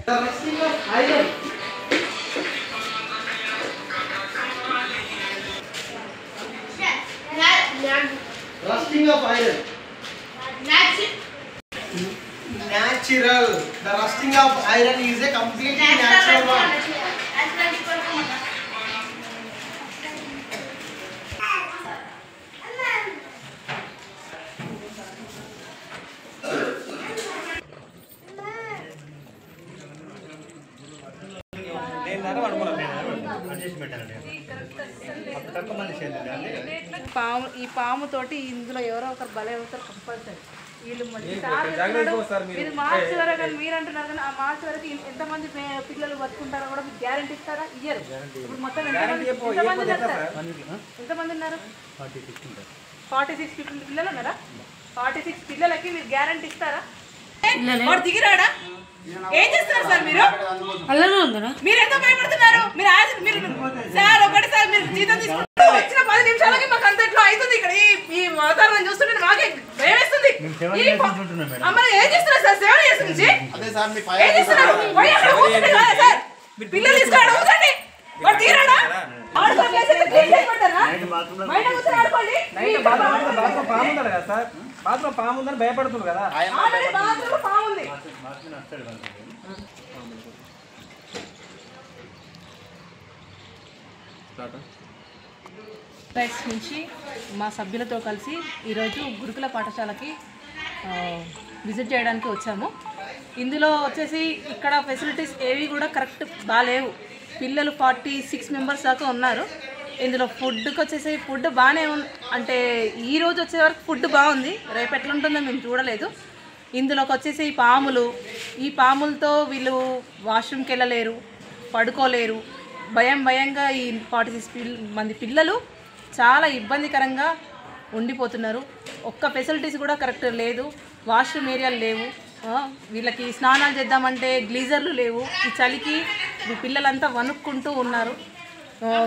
The rusting of iron. Rusting of iron. Natural. The rusting of iron is a completely natural one. ఈ పాము తోటి ఇందులో ఎవరో ఒకరు బలే అవుతారు కంపల్సరీ. వీళ్ళు ఇది మార్చి వరకు అని మీరు అంటున్నారు కానీ ఆ మార్చి వరకు ఎంతమంది పిల్లలు బతుకుంటారో కూడా మీకు గ్యారెంటీ ఇస్తారా? ఇయ్యరు. ఇప్పుడు మొత్తం ఎంతమంది ఉన్నారు? 46 పిల్లలు ఉన్నారా? 46 పిల్లలకి మీరు గ్యారెంటీ ఇస్తారా? వాడు దిగిరాడా? ఏం చేస్తున్నారు సార్ మీరు? మీరు ఎంత భయపడుతున్నారు? మీరు సార్ ఒకటిసారి మీరు జీతం తీసుకుంటే వచ్చిన 10 నిమిషాలకి మాకు అంతట్లో అవుతుంది. ఇక్కడ ఈ వాతావరణం చూస్తుంటే మాకే భయం వేస్తుంది. అమ్మాయి ఏం చేస్తున్నారు సార్? సేవ చేస్తుంది ఏం చేస్తున్నారు? పిల్లలు తీసుకురాడు అవుతండి. వాడు దిగిరాడా? ఆడుకోండి. పాము ఉందని భయపడుతుంది కదా. పాము ఉంది. రైట్స్ నుంచి మా సభ్యులతో కలిసి ఈరోజు గురుకుల పాఠశాలకి విజిట్ చేయడానికి వచ్చాము. ఇందులో వచ్చేసి ఇక్కడ ఫెసిలిటీస్ ఏవి కూడా కరెక్ట్ బాగాలేవు. పిల్లలు 46 మెంబర్స్ దాకా ఉన్నారు. ఇందులో ఫుడ్కి వచ్చేసి ఫుడ్ బాగానే అంటే ఈరోజు వచ్చే వరకు ఫుడ్ బాగుంది. రేపు ఎట్లుంటుందో మేము చూడలేదు. ఇందులోకి వచ్చేసి ఈ పాములతో వీళ్ళు వాష్రూమ్కి వెళ్ళలేరు, పడుకోలేరు. భయంగా ఈ 46 మంది పిల్లలు చాలా ఇబ్బందికరంగా ఉండిపోతున్నారు. ఒక్క ఫెసిలిటీస్ కూడా కరెక్ట్ లేదు. వాష్రూమ్ ఏరియాలు లేవు. వీళ్ళకి స్నానాలు చేద్దామంటే గ్లీజర్లు లేవు. ఈ చలికి ఈ పిల్లలంతా వణుక్కుంటూ ఉన్నారు.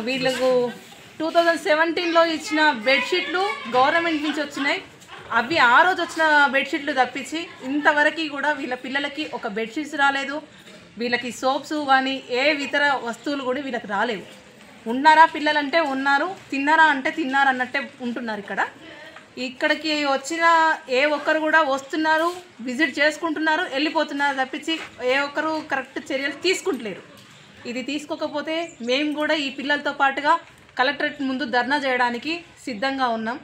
వీళ్ళకు 2017లో ఇచ్చిన బెడ్షీట్లు గవర్నమెంట్ నుంచి వచ్చినాయి. అవి ఆ రోజు వచ్చిన బెడ్షీట్లు తప్పించి ఇంతవరకు కూడా వీళ్ళ పిల్లలకి ఒక బెడ్షీట్స్ రాలేదు. వీళ్ళకి సోప్స్ కానీ ఏ ఇతర వస్తువులు కూడా వీళ్ళకి రాలేవు. ఉన్నారా పిల్లలంటే ఉన్నారు, తిన్నారా అంటే తిన్నారు అన్నట్టే ఉంటున్నారు. ఇక్కడికి వచ్చిన ఏ ఒక్కరు కూడా వస్తున్నారు, విజిట్ చేసుకుంటున్నారు, వెళ్ళిపోతున్నారు తప్పించి ఏ ఒక్కరు కరెక్ట్ చర్యలు తీసుకుంటలేరు. ఇది తీసుకోకపోతే మేము కూడా ఈ పిల్లలతో పాటుగా కలెక్టరేట్ ముందు ధర్నా చేయడానికి సిద్ధంగా ఉన్నాం.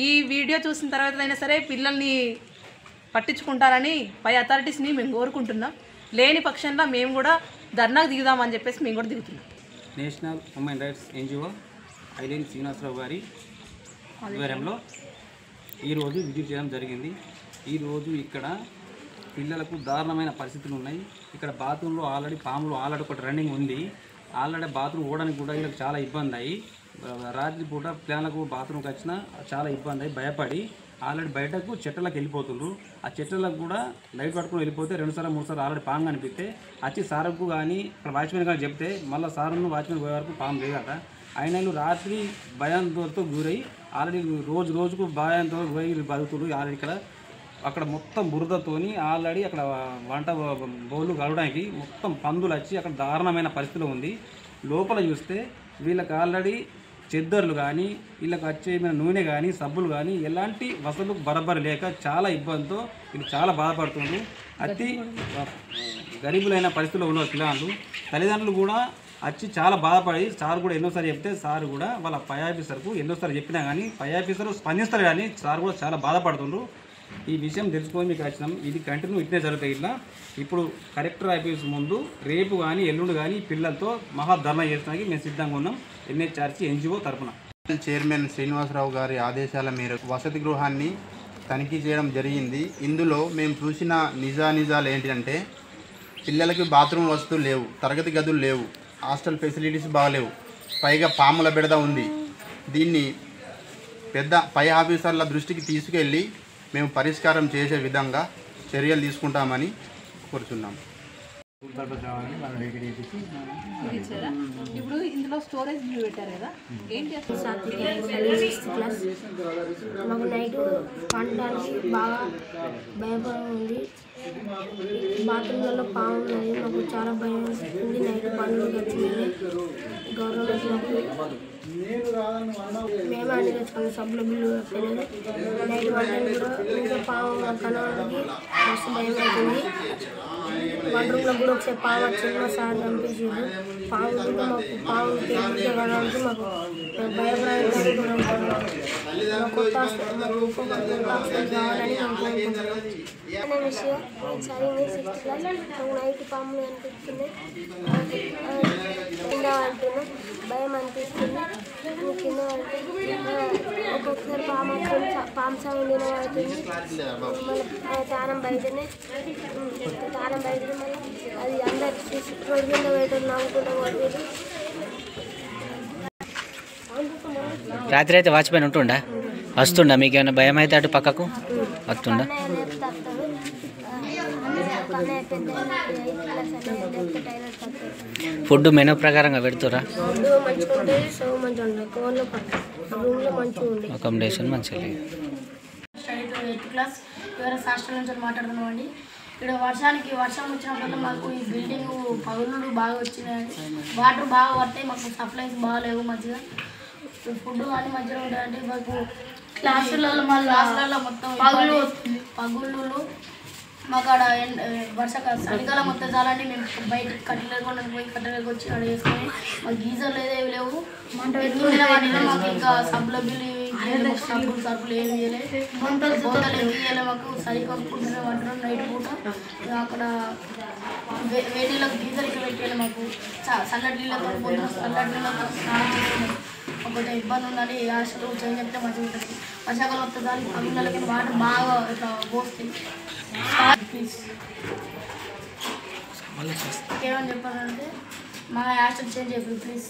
ఈ వీడియో చూసిన తర్వాత అయినా సరే పిల్లల్ని పట్టించుకుంటారని పై అథారిటీస్ని మేము కోరుకుంటున్నాం. లేని పక్షంలో మేము కూడా ధర్నాకు దిగుదామని చెప్పేసి మేము కూడా దిగుతున్నాం. నేషనల్ హ్యూమన్ రైట్స్ ఎన్జిఓ ఐలేని శ్రీనివాసరావు గారి ఆధ్వర్యంలో ఈరోజు విజిట్ చేయడం జరిగింది. ఈరోజు ఇక్కడ పిల్లలకు దారుణమైన పరిస్థితులు ఉన్నాయి. ఇక్కడ బాత్రూంలో ఆల్రెడీ పాములు ఒకటి రన్నింగ్ ఉంది. ఆల్రెడీ బాత్రూమ్ పోవడానికి కూడా వీళ్ళకి చాలా ఇబ్బంది అయ్యి రాత్రిపూట పిల్లలకు బాత్రూమ్కి వచ్చినా చాలా ఇబ్బంది అయ్యి భయపడి ఆల్రెడీ బయటకు చెట్లకు వెళ్ళిపోతుండ్రు. ఆ చెట్లకు కూడా లైట్ పట్టుకుని వెళ్ళిపోతే 2 సార్లు 3 సార్లు ఆల్రెడీ పాము కనిపిస్తే వచ్చి సార్కు కానీ ఇక్కడ వాచ్మెన్ కానీ చెప్తే మళ్ళీ సార్ను వాచ్మెన్ పోయే వరకు పాము లేదట. అయినలు రాత్రి భయంతో గురై ఆల్రెడీ రోజుకు భయంతో పోయి బతుకుతున్నారు. ఆల్రెడీ అక్కడ మొత్తం బురదతోని ఆల్రెడీ అక్కడ వంట బౌలు కలవడానికి మొత్తం పందులు వచ్చి అక్కడ దారుణమైన పరిస్థితిలో ఉంది. లోపల చూస్తే వీళ్ళకి ఆల్రెడీ చెద్దర్లు కానీ వీళ్ళకి వచ్చే నూనె కానీ సబ్బులు కానీ ఎలాంటి వసతులు బరబరి లేక చాలా ఇబ్బందితో వీళ్ళు చాలా బాధపడుతున్నారు. అతి గరీబులైన పరిస్థితిలో ఉన్న పిల్లలు తల్లిదండ్రులు కూడా వచ్చి చాలా బాధపడి సార్ కూడా ఎన్నోసారి చెప్తే సార్ కూడా వాళ్ళ పై ఆఫీసర్కు ఎన్నోసారి చెప్పినా కానీ పై ఆఫీసర్ స్పందిస్తారు కానీ సార్ కూడా చాలా బాధపడుతుండ్రు. ఈ విషయం తెలుసుకొని మీకు వచ్చినాం. ఇది కంటిన్యూ ఇట్నే జరుగుతాయి. ఇప్పుడు కలెక్టర్ ఆఫీస్ ముందు రేపు కానీ ఎల్లుండి కానీ పిల్లలతో మహాధర్నా చేస్తానికి మేము సిద్ధంగా ఉన్నాం. ఎన్హెచ్ఆర్సీ ఎన్జిఓ తరఫున చైర్మన్ శ్రీనివాసరావు గారి ఆదేశాల మేరకు వసతి గృహాన్ని తనిఖీ చేయడం జరిగింది. ఇందులో మేము చూసిన నిజాలు ఏంటంటే పిల్లలకి బాత్రూమ్ వసతులు లేవు, తరగతి గదులు లేవు, హాస్టల్ ఫెసిలిటీస్ బాగలేవు, పైగా పాముల బెడద ఉంది. దీన్ని పెద్ద పై ఆఫీసర్ల దృష్టికి తీసుకెళ్ళి మేము పరిష్కారం చేసే విధంగా చర్యలు తీసుకుంటామని కోరుతున్నాం. ఇప్పుడు ఇందులో స్టోరేజ్ పెట్టారు కదా, ఏంటి మాకు నైట్ పండడానికి బాగా భయపడి ఉంది. బాత్రూంలలో పాము ఉన్నాయి, మాకు చాలా భయం వేస్తుంది. నైట్ పనులు వచ్చింది గవర్నమెంట్ మేమే అన్ని తెచ్చుకున్నాం. సబ్బుల బిల్లు కట్టలేదు. నైట్ వంటలు కూడా ఇంకా పాము కనడానికి మస్తు భయం అవుతుంది. వంటరూమ్లో కూడా ఒకసారి పాము వచ్చింది, మా సార్ చంపేసారు. పాము కూడా మాకు పాము కనడానికి మాకు భయభ్రాంతి కొత్త కావాలని విషయం చదివి 6th క్లాస్ నైట్ పాములు అనిపిస్తున్నాయి, కింద అంటున్నాం, భయం అనిపిస్తుంది. కింద ఒక్కొక్కసారి పాము సౌండ్ వినబడుతుంది. మళ్ళీ తానం బయటనే మళ్ళీ అది అందరు చూసి రోడ్డు కింద పెట్టడం నవ్వుకుంటూ పోతుంది. రాత్రి అయితే వాచ్మెన్ ఉంటుండా వస్తుండా? మీకు ఏమైనా భయం అయితే అటు పక్కకు వస్తుండా? ఫుడ్ మెనూ ప్రకారంగా పెడుతురా? అకామిడేషన్ మంచిగా లేదు. 8th క్లాస్ వేరే హాస్టల్ నుంచి మాట్లాడుతున్నామండి. ఇక్కడ వర్షం వచ్చినప్పుడు మాకు ఈ బిల్డింగ్ పగుళ్ళు బాగా వచ్చినాయండి. వాటర్ బాగా పడతాయి, మాకు సప్లైస్ బాగాలేవు. మంచిగా ఫుడ్ కానీ మంచిగా ఉంటాయండి. మాకు క్లాసులలో మొత్తం పగుళ్ళు మాకు ఆడ వర్షాకాలం చలికాలం మొత్తం చాలండి. మేము బయట కట్టెలేకుండా పోయి కట్టెలకు వచ్చి ఆడ వేసుకొని మాకు గీజర్లు ఏదేవి లేవు. వాటిలో మాకు ఇంకా సబ్బుల బిల్లు సరుకులు ఏమి ఇవ్వలేదు. బోతలు ఏమి ఇవ్వలేదు. మాకు సరి కొనుక్కుంటూనే ఉంటారు నైట్ పూట. అక్కడ వేడిలో గీజర్ ఇక్కడ పెట్టాలి. మాకు చల్లటి నీళ్ళతో చల్లటి నీళ్ళతో స్నానం చేస్తున్నాం. కొంచెం ఇబ్బంది ఉందని హాస్టల్ చేంజ్ చెప్తే మంచిగా ఉంటుంది. వర్షాకాలం వస్తే దానికి పగుళ్ళకి వాటర్ బాగా ఇట్లా పోస్తాయి. ప్లీజ్ ఏమని చెప్పాలంటే మా హాస్టల్ చేంజ్ అయిపోయింది ప్లీజ్.